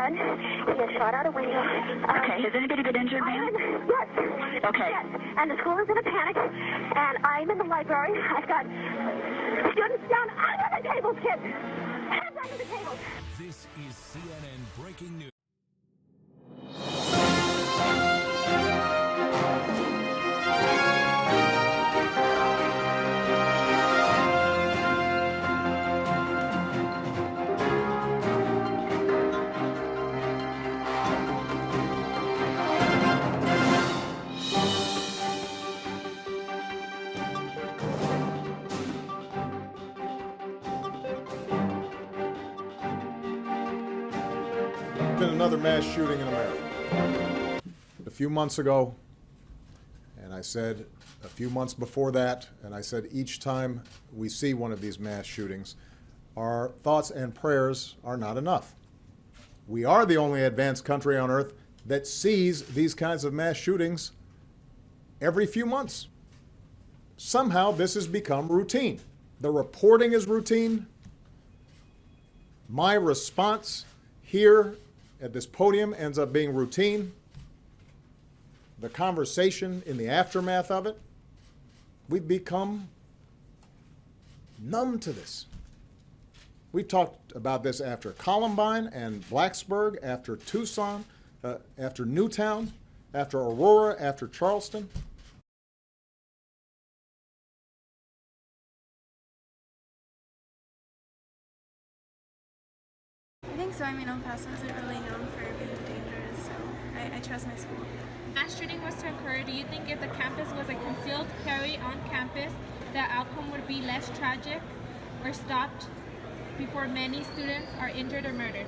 son. He was shot out a window. Okay, has anybody been injured, ma'am? Yes. Okay. Yes. And the school is in a panic. And I'm in the library. I've got students down under the tables, kids. Hands under the tables. This is CNN Breaking News. Been another mass shooting in America. A few months ago, and I said a few months before that, and I said each time we see one of these mass shootings, our thoughts and prayers are not enough. We are the only advanced country on earth that sees these kinds of mass shootings every few months. Somehow this has become routine. The reporting is routine. My response here at this podium ends up being routine. The conversation in the aftermath of it, we've become numb to this. We've talked about this after Columbine and Blacksburg, after Tucson, after Newtown, after Aurora, after Charleston. I think so. I mean, El Paso isn't really known for being dangerous, so I trust my school. Mass shooting was to occur, do you think if the campus was a concealed carry on campus, the outcome would be less tragic or stopped before many students are injured or murdered?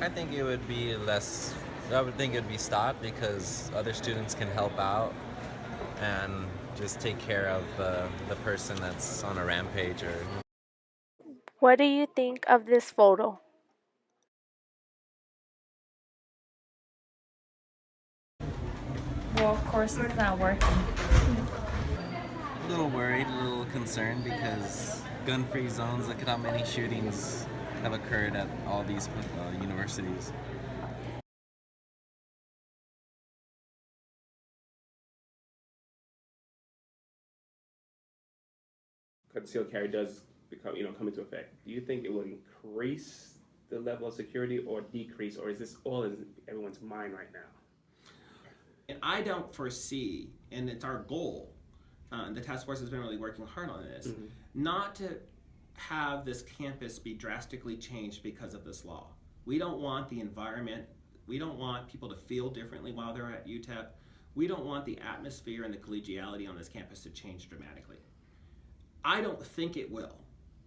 I think it would be less, I would think it would be stopped because other students can help out and just take care of the person that's on a rampage or... What do you think of this photo? Well, of course it's not working. A little worried, a little concerned because gun-free zones, look at how many shootings have occurred at all these universities. Concealed carry does become, come into effect. Do you think it will increase the level of security or decrease, or is this all in everyone's mind right now? And I don't foresee, and it's our goal, the task force has been really working hard on this, not to have this campus be drastically changed because of this law. We don't want the environment, we don't want people to feel differently while they're at UTEP. We don't want the atmosphere and the collegiality on this campus to change dramatically. I don't think it will,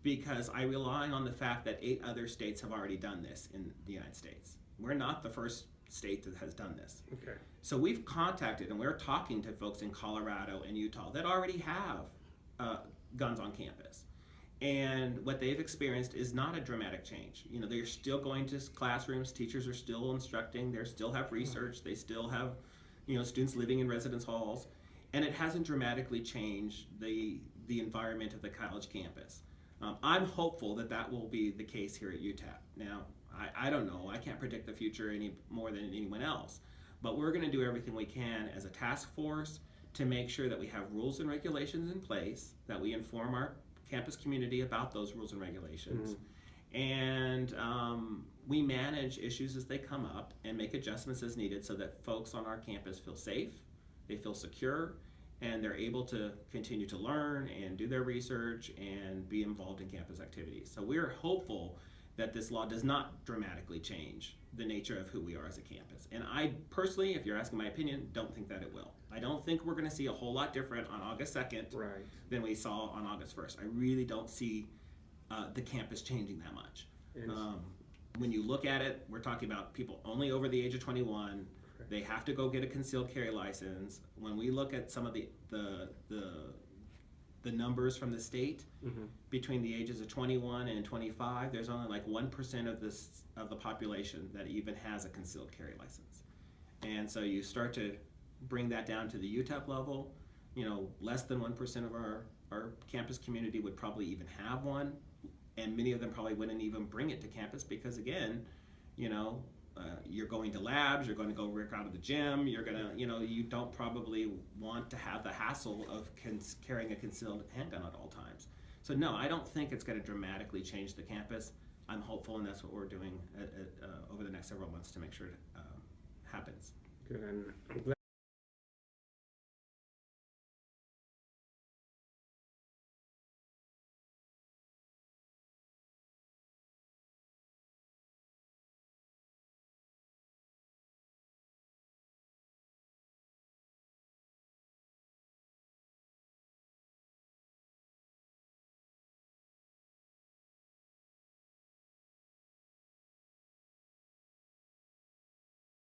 because I rely on the fact that 8 other states have already done this in the United States. We're not the first state that has done this. Okay. So we've contacted and we're talking to folks in Colorado and Utah that already have guns on campus. And what they've experienced is not a dramatic change. They're still going to classrooms, teachers are still instructing, they still have research, they still have students living in residence halls, and it hasn't dramatically changed the environment of the college campus. I'm hopeful that that will be the case here at UTEP. Now, I don't know, I can't predict the future any more than anyone else, but we're going to do everything we can as a task force to make sure that we have rules and regulations in place, that we inform our campus community about those rules and regulations, and we manage issues as they come up and make adjustments as needed so that folks on our campus feel safe, they feel secure, and they're able to continue to learn and do their research and be involved in campus activities. So we're hopeful that this law does not dramatically change the nature of who we are as a campus. And I personally, if you're asking my opinion, don't think that it will. I don't think we're going to see a whole lot different on August 2nd than we saw on August 1st. I really don't see the campus changing that much. When you look at it, we're talking about people only over the age of 21. They have to go get a concealed carry license. When we look at some of the numbers from the state, between the ages of 21 and 25, there's only like 1% of the population that even has a concealed carry license. And so you start to bring that down to the UTEP level, less than 1% of our campus community would probably even have one, and many of them probably wouldn't even bring it to campus because, again, You're going to labs, you're going to go work out of the gym, you're going to, you don't probably want to have the hassle of carrying a concealed handgun at all times. So no, I don't think it's going to dramatically change the campus. I'm hopeful, and that's what we're doing over the next several months to make sure it happens. Good, and I'm glad